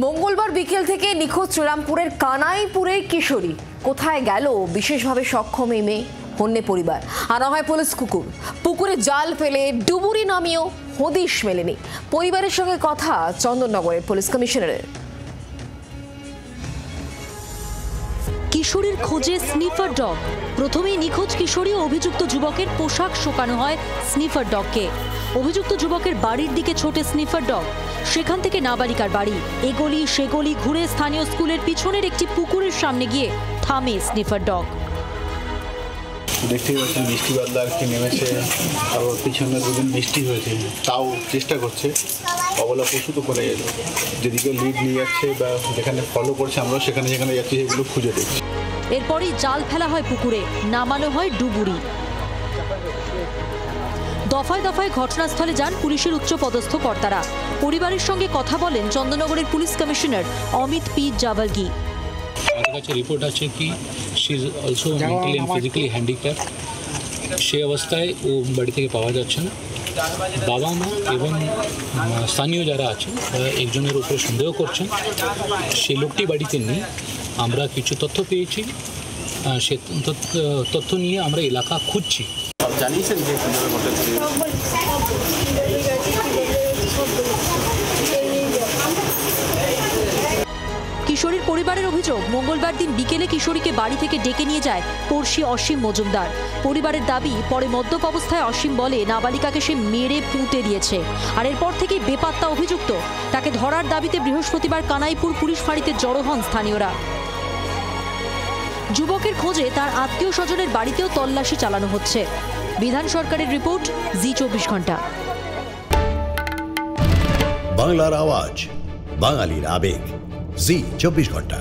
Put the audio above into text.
মঙ্গলবার বিকেল থেকে নিখোঁজ শ্রীরামপুরের কানাইপুরের কিশোরী কোথায় গেল বিশেষভাবে সক্ষম এই মেয়ে হন্যে পরিবার। আনা হয় পুলিশ কুকুর, পুকুরে জাল ফেলে ডুবুরি নামিয়েও হদিশ মেলেনি। পরিবারের সঙ্গে কথা চন্দননগরের পুলিশ কমিশনারের। কিশোরীর খোঁজে স্নিফার ডগ। প্রথমেই নিখোঁজ কিশোরী ও অভিযুক্ত যুবকের পোশাক শোকানো হয় স্নিফার ডগকে। অভিযুক্ত যুবকের বাড়ির দিকে ছোটে স্নিফার ডগ। সেখান থেকে নাবালিকার বাড়ি, এগলি সেগলি ঘুরে স্থানীয় স্কুলের পিছনের একটি পুকুরের সামনে গিয়ে থামে স্নিফার ডগ। দেখতেই পাচ্ছেন বৃষ্টি বাদলা আর কি নেমেছে, তারপর পিছনে দুদিন বৃষ্টি হয়েছে, তাও চেষ্টা করছে। অবলা পশু তো করে গেল, যেদিকে লিড নিয়ে যাচ্ছে বা যেখানে ফলো করছে আমরা সেখানে যেখানে যাচ্ছি সেগুলো খুঁজে দেখছি। এরপরই জাল ফেলা হয় পুকুরে, নামানো হয় ডুবুরি। দফায় দফায় ঘটনাস্থলে যান পুলিশের উচ্চপদস্থ কর্তারা। পরিবারের সঙ্গে কথা বলেন চন্দননগরের police commissioner Amit P Javalgi. আমাদের কাছে রিপোর্ট আছে কি she is also mentally and physically handicap. সেই অবস্থায় ও বাড়ি থেকে পাওয়া যাচ্ছে না। বাবা মা এবং স্থানীয় যারা আছে একজনের উপরে সন্দেহ করছেন সেই লোকটি বাড়িতে নেই। আমরা কিছু তথ্য পেয়েছি, সে তথ্য নিয়ে আমরা এলাকা খুঁজছি। জানিয়েছেন যে কিশোরীর পরিবারের অভিযোগ, মঙ্গলবার দিন বিকেলে কিশোরীকে বাড়ি থেকে ডেকে নিয়ে যায় পড়শি অসীম মজুমদার। পরিবারের দাবি, পরে মদ্যপ অবস্থায় অসীম বলে নাবালিকাকে সে মেরে পুঁতে দিয়েছে। আর এরপর থেকেই বেপাত্তা অভিযুক্ত। তাকে ধরার দাবিতে বৃহস্পতিবার কানাইপুর পুলিশ ফাঁড়িতে জড়ো হন স্থানীয়রা। যুবকের খোঁজে তার আত্মীয় স্বজনের বাড়িতেও তল্লাশি চালানো হচ্ছে। বিধান সরকারের রিপোর্ট, জি 24 ঘন্টা। বাংলার আওয়াজ, বাঙালির আবেগ, জি 24 ঘন্টা।